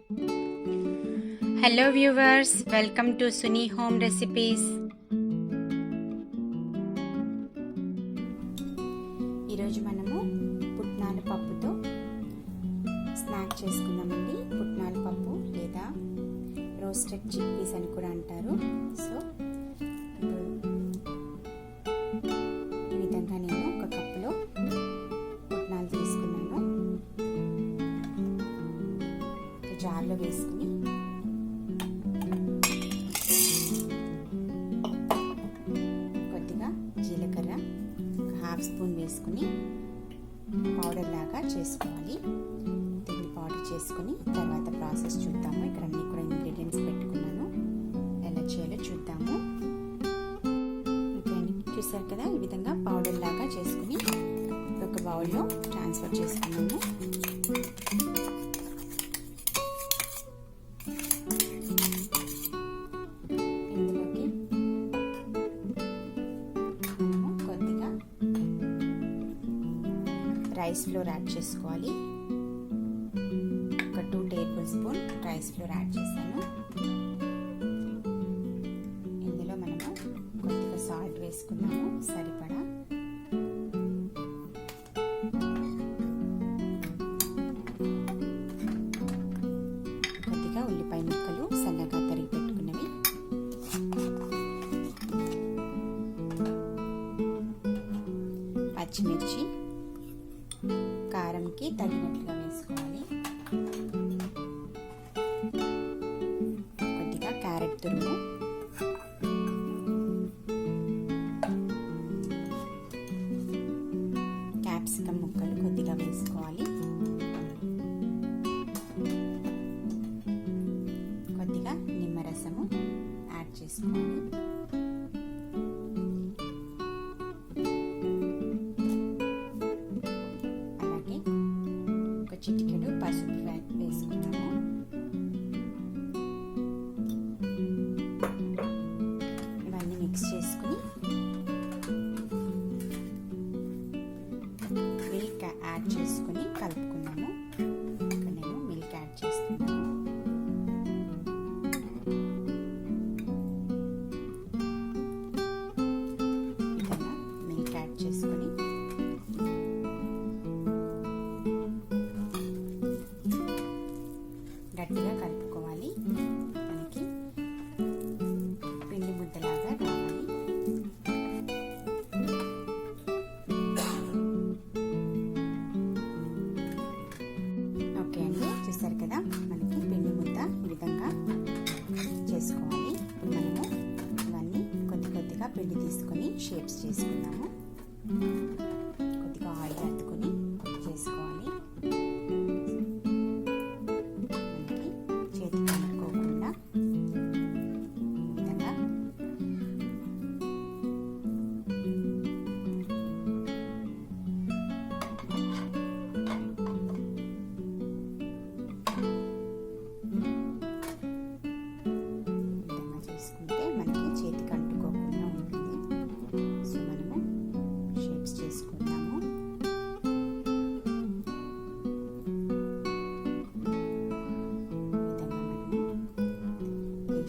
Hello viewers, welcome to Suni home recipes. ఈరోజు మనము పుట్నాల పప్పుతో స్నాక్ చేసుకుందామండి. పుట్నాల పప్పు లేదా రోస్టెడ్ చిక్ పీస్ అని కూడా అంటారు. సో ఈ విధంగా నేను ఒక కప్పులో పుట్నాలు తీసుకున్నాను. జార్లో వేసుకుని కొద్దిగా జీలకర్ర ఒక హాఫ్ స్పూన్ వేసుకుని పౌడర్ లాగా చేసుకోవాలి. దీన్ని పౌడర్ చేసుకుని తర్వాత ప్రాసెస్ చూద్దాము. ఇక్కడ అన్ని కూడా ఇంగ్రీడియంట్స్ పెట్టుకున్నాను, ఎలా చేయాలో చూద్దాము. చూసారు కదా, ఈ విధంగా పౌడర్ లాగా చేసుకుని ఒక బౌల్లో ట్రాన్స్ఫర్ చేసుకున్నాము. రైస్ ఫ్లోర్ యాడ్ చేసుకోవాలి. ఒక 2 table spoon rice flour add చేశాను. ఇందులో మనము కొద్దిగా సాల్ట్ వేసుకున్నాము సరిపడా. కొద్దిగా ఉల్లిపాయ ముక్కలు సన్నగా తరిగి పెట్టుకున్నవి, పచ్చిమిర్చి కారంకి తగినట్లుగా వేసుకోవాలి. కొద్దిగా క్యారెట్ తురుము, క్యాప్సికమ్ ముక్కలు కొద్దిగా వేసుకోవాలి. కొద్దిగా నిమ్మరసము యాడ్ చేసుకోవాలి. చిటికెడు పసుపు వేసుకున్నాము. ఇవన్నీ మిక్స్ చేసుకుని మిల్క్ యాడ్ చేసుకుని కలుపుకున్నాము. ఇక్కడ నేను మిల్క్ యాడ్ చేస్తున్నాను. ఇలా మిల్క్ యాడ్ చేసుకుని గట్టిగా కలుపుకోవాలి. మనకి పిండి ముద్దలాగా రావాలి. ఓకే అండి, చూసారు కదా, మనకి పిండి ముద్ద ఈ విధంగా చేసుకోవాలి. ఇప్పుడు మనము ఇవన్నీ కొద్దిగా పిండి తీసుకొని షేప్స్ చేసుకుందాము. కొద్దిగా ఆయిల్ అద్దుకొని చేసుకోవాలి.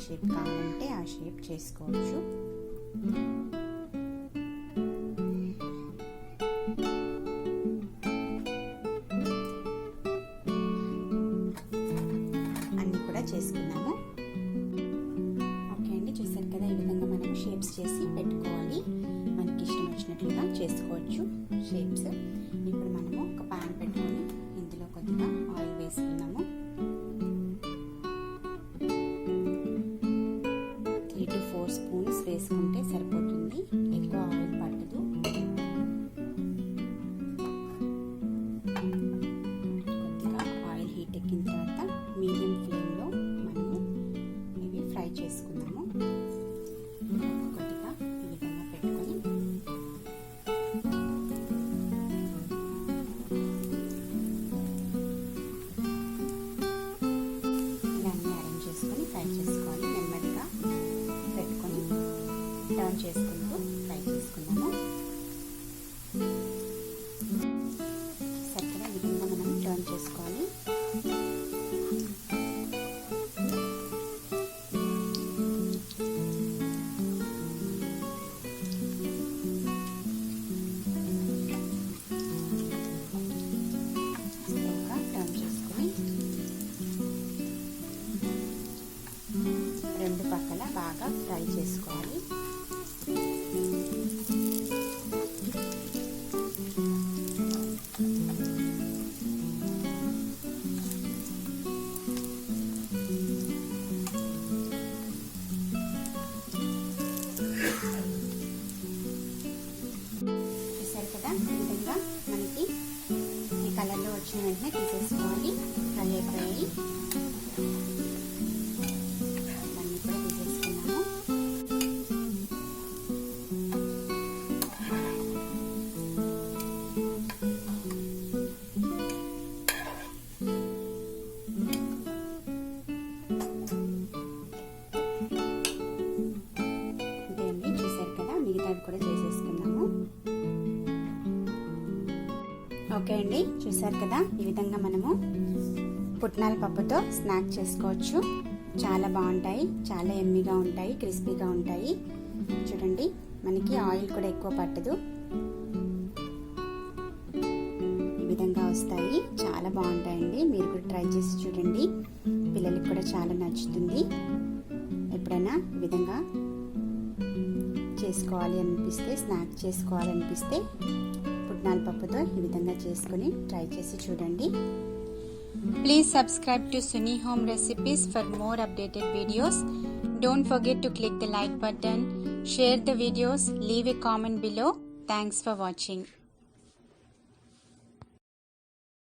షేప్ కావాలంటే ఆ షేప్ చేసుకోవచ్చు. అన్నీ కూడా చేసుకున్నాము. ఓకే అండి, చూసారు కదా, ఈ విధంగా మనం షేప్స్ చేసి పెట్టుకోవాలి. మనకి ఇష్టం వచ్చినట్లుగా చేసుకోవచ్చు షేప్స్. ఇప్పుడు మనము ఒక పాన్ పెట్టుకొని ఇందులో కొద్దిగా ఆయిల్ వేసుకున్నాము. 3 to 4 స్పూన్స్ వేసుకుంటే సరిపోతుంది, ఎక్కువ ఆయిల్ పట్టదు. కొద్దిగా ఆయిల్ హీట్ ఎక్కిన తర్వాత మీడియం ఫ్లేమ్లో మనము ఇవి ఫ్రై చేసుకుందాము. కొద్దిగా ఈ విధంగా పెట్టుకొని ఇవన్నీ అరేంజ్ చేసుకొని ఫ్రై చేసుకోవాలి. నెమ్మదిగా పెట్టుకొని టర్న్ చేసుకుంటూ ఫ్రై చేసుకున్నాము. సరిగ్గా ఈ విధంగా మనం టర్న్ చేసుకోవాలి. విధంగా ఫ్రై చేసుకోవాలి. చూసారు కదా, ఈ విధంగా మనకి ఈ కలర్లో వచ్చిన వెంటనే తీసేసుకోవాలి. ఫ్రై అయిపోయాయి, అన్నీ కూడా తీసేసుకున్నాము. ఇదేంటి చూసారు కదా, మిగతాది కూడా చేసేసుకున్నాము. ఓకే అండి, చూసారు కదా, ఈ విధంగా మనము పుట్నాల పప్పుతో స్నాక్ చేసుకోవచ్చు. చాలా బాగుంటాయి, చాలా ఎమ్మీగా ఉంటాయి, క్రిస్పీగా ఉంటాయి. చూడండి, మనకి ఆయిల్ కూడా ఎక్కువ పట్టదు. ఈ విధంగా వస్తాయి, చాలా బాగుంటాయండి. మీరు కూడా ట్రై చేసి చూడండి, పిల్లలకి కూడా చాలా నచ్చుతుంది. ఎప్పుడైనా ఈ విధంగా చేసుకోవాలి అనిపిస్తే, స్నాక్ చేసుకోవాలనిపిస్తే పుట్నాల పప్పుతో ఈ విధంగా చేసుకొని ట్రై చేసి చూడండి. Please subscribe to Suni Home Recipes for more updated videos. Don't forget to click the like button, share the videos, leave a comment below. Thanks for watching.